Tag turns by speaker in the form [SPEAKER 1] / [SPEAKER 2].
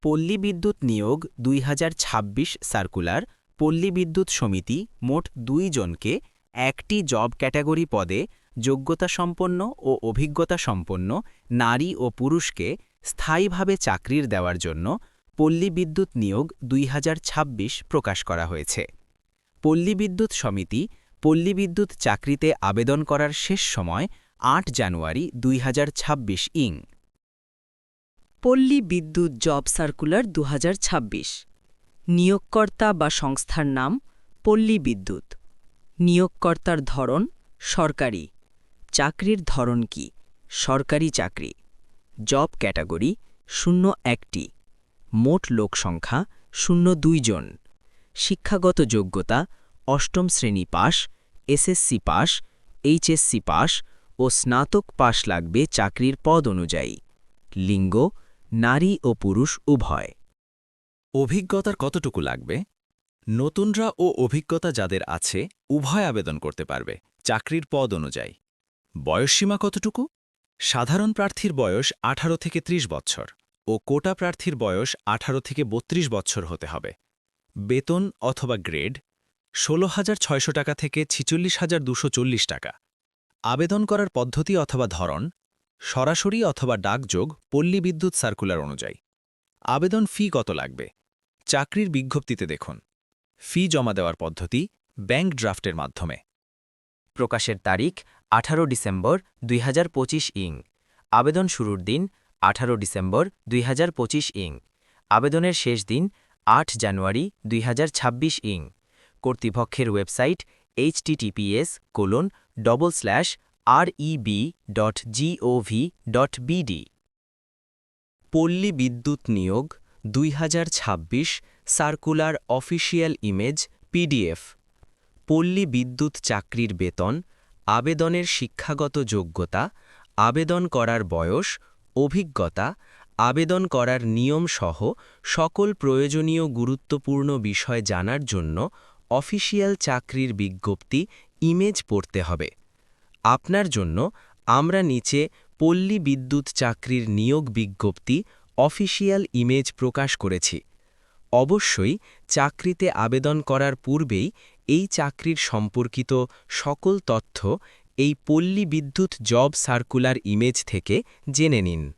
[SPEAKER 1] পল্লী বিদ্যুৎ নিয়োগ ২০২৬ সার্কুলার পল্লী বিদ্যুৎ সমিতি মোট ২ জনকে একটি জব ক্যাটাগরি পদে যোগ্যতাসম্পন্ন ও অভিজ্ঞতাসম্পন্ন নারী ও পুরুষকে স্থায়ীভাবে চাকরির দেওয়ার জন্য পল্লী বিদ্যুৎ নিয়োগ ২০২৬ প্রকাশ করা হয়েছে। পল্লী বিদ্যুৎ সমিতি পল্লী বিদ্যুৎ চাকরিতে আবেদন করার শেষ সময় ৮ জানুয়ারি ২০২৬ ইং।
[SPEAKER 2] পল্লী বিদ্যুৎ জব সার্কুলার ২০২৬ নিয়োগকর্তা বা সংস্থার নাম পল্লী বিদ্যুৎ। নিয়োগকর্তার ধরন সরকারি। চাকরির ধরন কি? সরকারি চাকরি। জব ক্যাটাগরি ০১টি। মোট লোক সংখ্যা ০২ জন। শিক্ষাগত যোগ্যতা অষ্টম শ্রেণী পাস, এসএসসি পাস, এইচএসসি পাস ও স্নাতক পাস লাগবে চাকরির পদ অনুযায়ী। লিঙ্গ নারী ও পুরুষ উভয়।
[SPEAKER 3] অভিজ্ঞতার কতটুকু লাগবে? নতুনরা ও অভিজ্ঞতা যাদের আছে উভয় আবেদন করতে পারবে চাকরির পদ অনুযায়ী। বয়সসীমা কতটুকু? সাধারণ প্রার্থীর বয়স ১৮ থেকে ৩০ বছর ও কোটা প্রার্থীর বয়স ১৮ থেকে ৩২ বছর হতে হবে। বেতন অথবা গ্রেড ১৬,৬০০ টাকা থেকে ৪৬,২৪০ টাকা। আবেদন করার পদ্ধতি অথবা ধরন সরাসরি অথবা ডাকযোগ পল্লী বিদ্যুৎ সার্কুলার অনুযায়ী। আবেদন ফি কত লাগবে? চাকরির বিজ্ঞপ্তিতে দেখুন। ফি জমা দেওয়ার পদ্ধতি ব্যাংক ড্রাফটের মাধ্যমে।
[SPEAKER 1] প্রকাশের তারিখ ১৮ ডিসেম্বর ২০২৫ ইং। আবেদন শুরুর দিন ১৮ ডিসেম্বর ২০২৫ ইং। আবেদনের শেষ দিন ৮ জানুয়ারি ২০২৬ ইং। কর্তৃপক্ষের ওয়েবসাইট https://reb.gov.bd। পল্লী বিদ্যুৎ নিয়োগ ২০২৬ সার্কুলার অফিসিয়াল ইমেজ পিডিএফ। পল্লী বিদ্যুৎ চাকরির বেতন, আবেদনের শিক্ষাগত যোগ্যতা, আবেদন করার বয়স, অভিজ্ঞতা, আবেদন করার নিয়ম সহ সকল প্রয়োজনীয় গুরুত্বপূর্ণ বিষয় জানার জন্য অফিসিয়াল চাকরির বিজ্ঞপ্তি ইমেজ পড়তে হবে। আপনার জন্য আমরা নিচে পল্লী বিদ্যুৎ চাকরির নিয়োগ বিজ্ঞপ্তি অফিসিয়াল ইমেজ প্রকাশ করেছি। অবশ্যই চাকরিতে আবেদন করার পূর্বেই এই চাকরির সম্পর্কিত সকল তথ্য এই পল্লী বিদ্যুৎ জব সার্কুলার ইমেজ থেকে জেনে নিন।